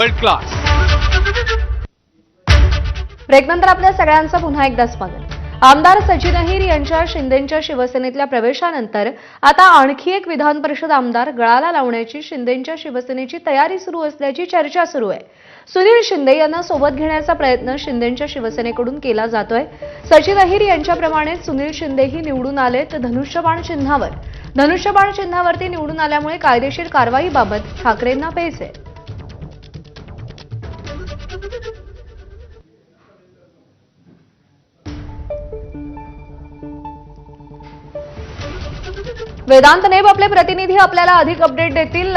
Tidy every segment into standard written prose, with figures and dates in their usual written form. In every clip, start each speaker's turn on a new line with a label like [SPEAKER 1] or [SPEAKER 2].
[SPEAKER 1] World class.
[SPEAKER 2] ब्रेकनंतर आपल्या सगळ्यांचं पुन्हा एकदा स्वागत। आमदार सचिन अहिर यांच्या शिंदेंच्या शिवसेनेतल्या प्रवेशानंतर आता आणखी एक विधान परिषद आमदार गळाला लावण्याची शिंदेंच्या शिवसेनेची तयारी सुरू असल्याची चर्चा सुरू आहे। सुनील शिंदे यांना सोबत घेण्याचा प्रयत्न शिंदेंच्या शिवसेनेकडून केला जातोय। सचिन अहिर यांच्याप्रमाणे सुनील शिंदेही निवडून आले तर धनुष्यबाण चिन्हावरती निवडून आल्यामुळे कायदेशीर कारवाईबाबत ठाकरेंना पेच आहे। वेदांत नेब आपले प्रतिनिधी आपल्याला अधिक अपडेट देतील।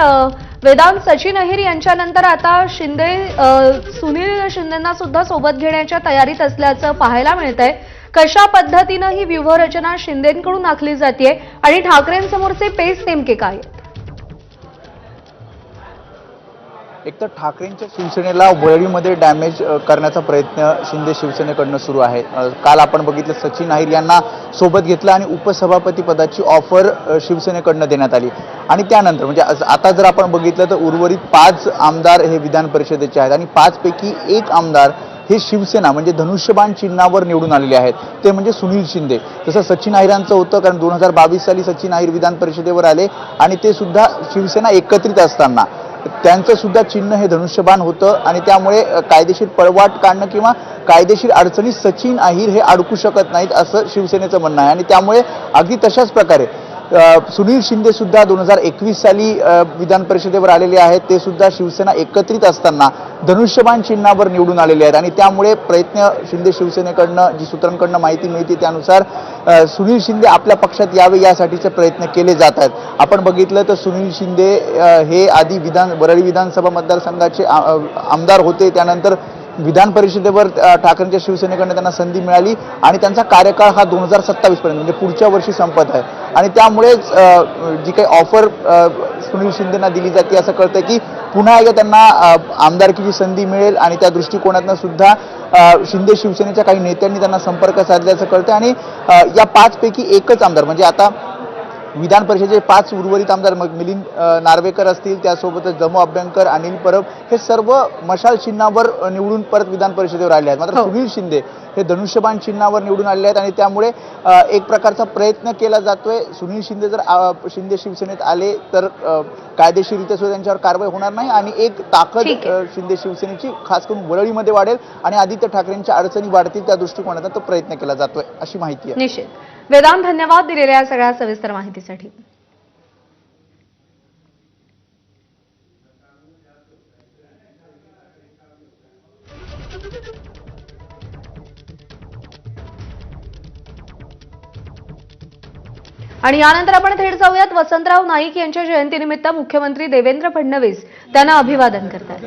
[SPEAKER 2] वेदांत, सचिन अहिर यांच्यानंतर आता सुनील शिंदेंना सुद्धा सोबत घेण्याच्या तयारीत असल्याचं पाहायला मिळतंय। कशा पद्धतीनं ही व्यूहरचना शिंदेंकडून आखली जाते आणि ठाकरेंसमोरचे पेच नेमके काय आहेत?
[SPEAKER 3] एक तर ठाकरेंच्या शिवसेनेला वरळीमध्ये डॅमेज करण्याचा प्रयत्न शिंदे शिवसेनेकडून सुरू आहे। काल आपण बघितलं सचिन अहिर यांना सोबत घेतलं आणि उपसभापती पदाची ऑफर शिवसेनेकडून देण्यात आली आणि त्यानंतर म्हणजे आता जर आपण बघितलं तर उर्वरित 5 आमदार हे विधान परिषदेचे आहेत आणि 5 पैकी 1 आमदार हे शिवसेना म्हणजे धनुष्यबाण चिन्हावर निवडून आलेले आहेत, ते म्हणजे सुनील शिंदे। जसं सचिन अहिरांचं होतं, कारण 2022 साली सचिन अहिर विधान परिषदेवर आले आणि ते सुद्धा शिवसेना एकत्रित असताना त्यांचं सुद्धा चिन्ह हे धनुष्यबाण होतं आणि त्यामुळे कायदेशीर पळवाट काढणं किंवा कायदेशीर अडचणीत सचिन अहिर हे अडकू शकत नाहीत असं शिवसेनेचं म्हणणं आहे आणि त्यामुळे अगदी तशाच प्रकारे सुनील शिंदे सुद्धा 2021 साली विधान परिषदेवर आलेले आहेत, ते सुद्धा शिवसेना एकत्रित असताना धनुष्यबाण चिन्हावर निवडून आलेले आहेत आणि त्यामुळे प्रयत्न शिंदे शिवसेनेकडनं जी सूत्रांकडनं माहिती मिळते त्यानुसार सुनील शिंदे आपल्या पक्षात यावे यासाठीचे प्रयत्न केले जात आहेत। आपण बघितलं तर सुनील शिंदे हे आधी वरळी विधानसभा मतदारसंघाचे आमदार होते, त्यानंतर विधान परिषदेवर ठाकरेंच्या शिवसेनेकडनं त्यांना संधी मिळाली आणि त्यांचा कार्यकाळ हा 2027 पर्यंत म्हणजे पुढच्या वर्षी संपत आहे आणि त्यामुळेच जी काही ऑफर सुनील शिंदेंना दिली जाते असं कळतं की पुन्हा एकदा त्यांना आमदारकीची संधी मिळेल आणि त्या दृष्टिकोनातून सुद्धा शिंदे शिवसेनेच्या काही नेत्यांनी त्यांना संपर्क साधल्याचं कळतं आणि या 5 पैकी एकच आमदार म्हणजे आता विधान परिषदेचे 5 उर्वरित आमदार मिलिंद नार्वेकर असतील, त्यासोबतच जमू अभ्यंकर, अनिल परब हे सर्व मशाल चिन्हावर निवडून परत विधान परिषदेवर आले आहेत। मात्र सुनील शिंदे हे धनुष्यबाण चिन्हावर निवडून आलेले आहेत आणि त्यामुळे एक प्रकारचा प्रयत्न केला जातोय। सुनील शिंदे जर शिंदे शिवसेनेत आले तर कायदेशीररित्या सुद्धा त्यांच्यावर कारवाई होणार नाही आणि एक ताकद शिंदे शिवसेनेची खास करून वरळीमध्ये वाढेल आणि आदित्य ठाकरेंच्या अडचणी वाढतील त्या दृष्टिकोनातून तो प्रयत्न केला जातोय अशी माहिती आहे।
[SPEAKER 2] निश्चित वेदांत, धन्यवाद दिलेल्या सगळ्या सविस्तर माहितीसाठी। आणि यानंतर आपण थेट जाऊयात वसंतराव नाईक यांच्या जयंतीनिमित्त मुख्यमंत्री देवेंद्र फडणवीस त्यांना अभिवादन करतात।